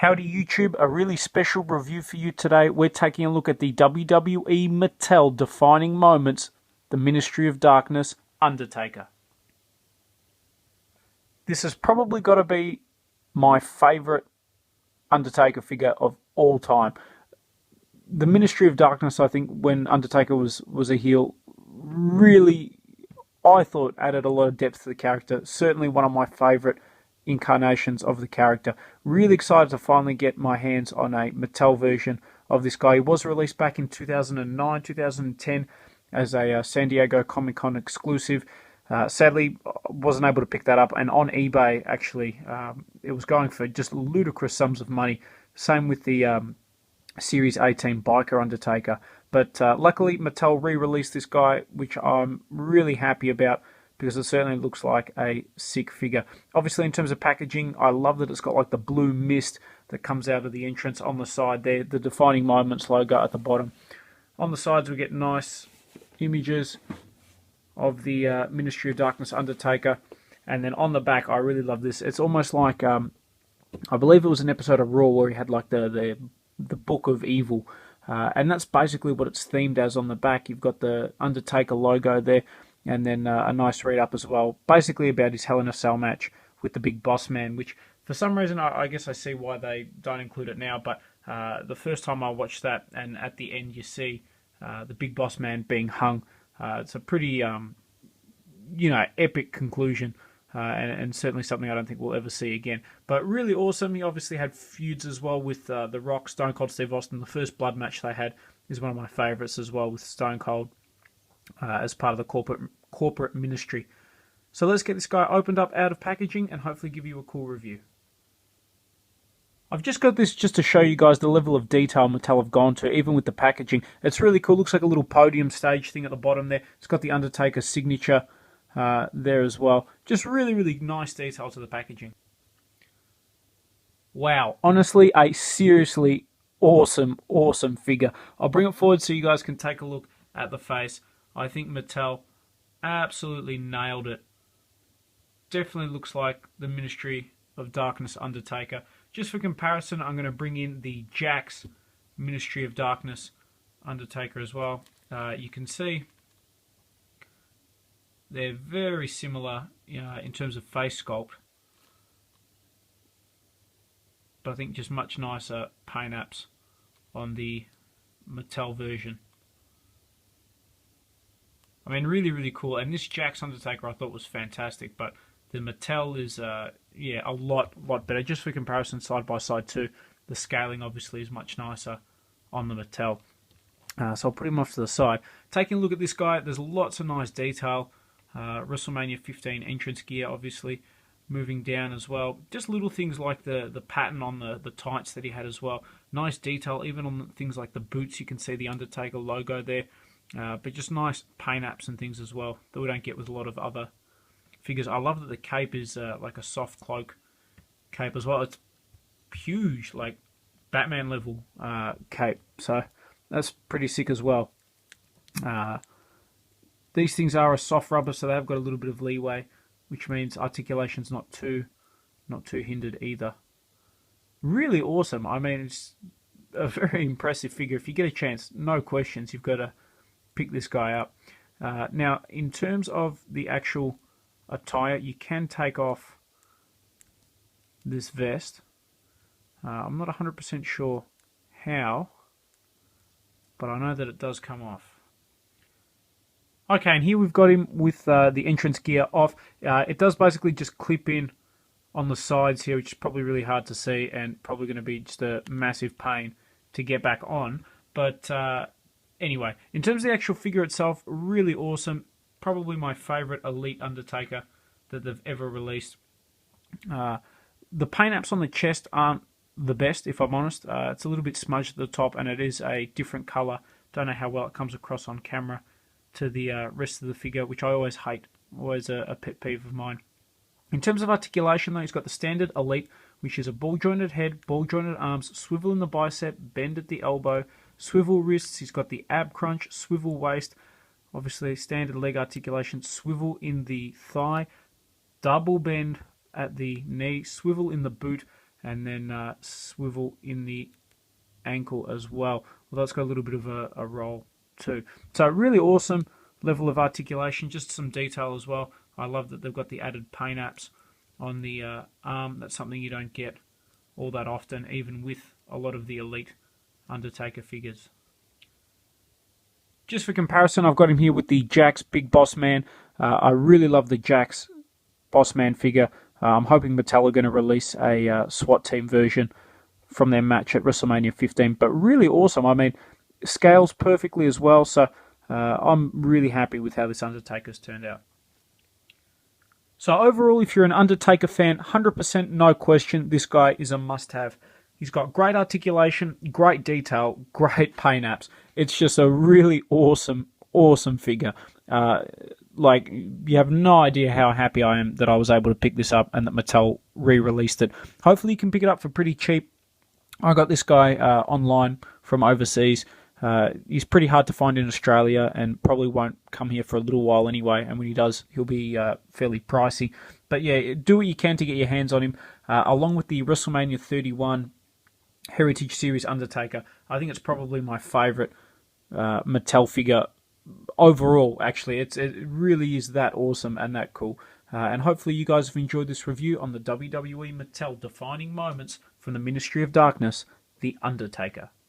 Howdy YouTube, a really special review for you today. We're taking a look at the WWE Mattel defining moments, the Ministry of Darkness, Undertaker. This has probably got to be my favourite Undertaker figure of all time. The Ministry of Darkness, I think, when Undertaker was a heel, really, I thought, added a lot of depth to the character. Certainly one of my favourite incarnations of the character. Really excited to finally get my hands on a Mattel version of this guy. He was released back in 2009, 2010 as a San Diego Comic-Con exclusive. Sadly, wasn't able to pick that up, and on eBay, actually, it was going for just ludicrous sums of money. Same with the Series 18 Biker Undertaker. But luckily, Mattel re-released this guy, which I'm really happy about, because it certainly looks like a sick figure. Obviously, in terms of packaging, I love that it's got like the blue mist that comes out of the entrance on the side there, the defining moments logo at the bottom. On the sides, we get nice images of the Ministry of Darkness Undertaker. And then on the back, I really love this. It's almost like, I believe it was an episode of Raw where he had like the Book of Evil. And that's basically what it's themed as on the back. You've got the Undertaker logo there. And then a nice read-up as well, basically about his Hell in a Cell match with the Big Boss Man, which for some reason I guess I see why they don't include it now, but the first time I watched that, and at the end you see the Big Boss Man being hung. It's a pretty, epic conclusion, and certainly something I don't think we'll ever see again. But really awesome. He obviously had feuds as well with The Rock, Stone Cold Steve Austin. The first blood match they had is one of my favourites as well, with Stone Cold. As part of the corporate ministry. So let's get this guy opened up out of packaging and hopefully give you a cool review. I've just got this just to show you guys the level of detail Mattel have gone to, even with the packaging. It's really cool. Looks like a little podium stage thing at the bottom there. It's got the Undertaker signature there as well. Just really, really nice detail to the packaging. Wow. Honestly, a seriously awesome figure. I'll bring it forward so you guys can take a look at the face. I think Mattel absolutely nailed it. Definitely looks like the Ministry of Darkness Undertaker. Just for comparison, I'm going to bring in the Jakks Ministry of Darkness Undertaker as well. You can see they're very similar in terms of face sculpt. But I think just much nicer paint apps on the Mattel version. I mean, really, really cool. And this Jakks Undertaker I thought was fantastic, but the Mattel is, a lot better. Just for comparison, side by side too, the scaling obviously is much nicer on the Mattel. So I'll put him off to the side. Taking a look at this guy, there's lots of nice detail. Wrestlemania 15 entrance gear, obviously, moving down as well. Just little things like the pattern on the tights that he had as well. Nice detail, even on things like the boots. You can see the Undertaker logo there. But just nice paint apps and things as well that we don't get with a lot of other figures. I love that the cape is like a soft cloak cape as well. It's huge, like Batman level cape. So that's pretty sick as well. These things are a soft rubber, so they've got a little bit of leeway, which means articulation's not too hindered either. Really awesome. I mean, it's a very impressive figure. If you get a chance, no questions, you've got to pick this guy up. Now, in terms of the actual attire, you can take off this vest. I'm not 100% sure how, but I know that it does come off. Okay, and here we've got him with the entrance gear off. It does basically just clip in on the sides here, which is probably really hard to see and probably going to be just a massive pain to get back on. But anyway, in terms of the actual figure itself, really awesome. Probably my favourite Elite Undertaker that they've ever released. The paint apps on the chest aren't the best, if I'm honest. It's a little bit smudged at the top, and it is a different colour. Don't know how well it comes across on camera to the rest of the figure, which I always hate. Always a pet peeve of mine. In terms of articulation, though, he's got the standard Elite, which is a ball-jointed head, ball-jointed arms, swivel in the bicep, bend at the elbow, swivel wrists. He's got the ab crunch, swivel waist, obviously standard leg articulation, swivel in the thigh, double bend at the knee, swivel in the boot, and then swivel in the ankle as well. Although it's got a little bit of a roll too. So really awesome level of articulation, just some detail as well. I love that they've got the added paint apps on the arm. That's something you don't get all that often, even with a lot of the elite Undertaker figures. Just for comparison, I've got him here with the Jakks Big Boss Man. I really love the Jakks Boss Man figure. I'm hoping Mattel are going to release a SWAT team version from their match at WrestleMania 15. But really awesome. I mean, scales perfectly as well. So I'm really happy with how this Undertaker's turned out. So overall, if you're an Undertaker fan, 100% no question, this guy is a must-have. He's got great articulation, great detail, great paint apps. It's just a really awesome figure. Like, you have no idea how happy I am that I was able to pick this up and that Mattel re-released it. Hopefully you can pick it up for pretty cheap. I got this guy online from overseas. He's pretty hard to find in Australia and probably won't come here for a little while anyway. And when he does, he'll be fairly pricey. But yeah, do what you can to get your hands on him. Along with the WrestleMania 31 Heritage Series Undertaker, I think it's probably my favourite Mattel figure overall. Actually, it really is that awesome and that cool. And hopefully you guys have enjoyed this review on the WWE Mattel defining moments from the Ministry of Darkness, The Undertaker.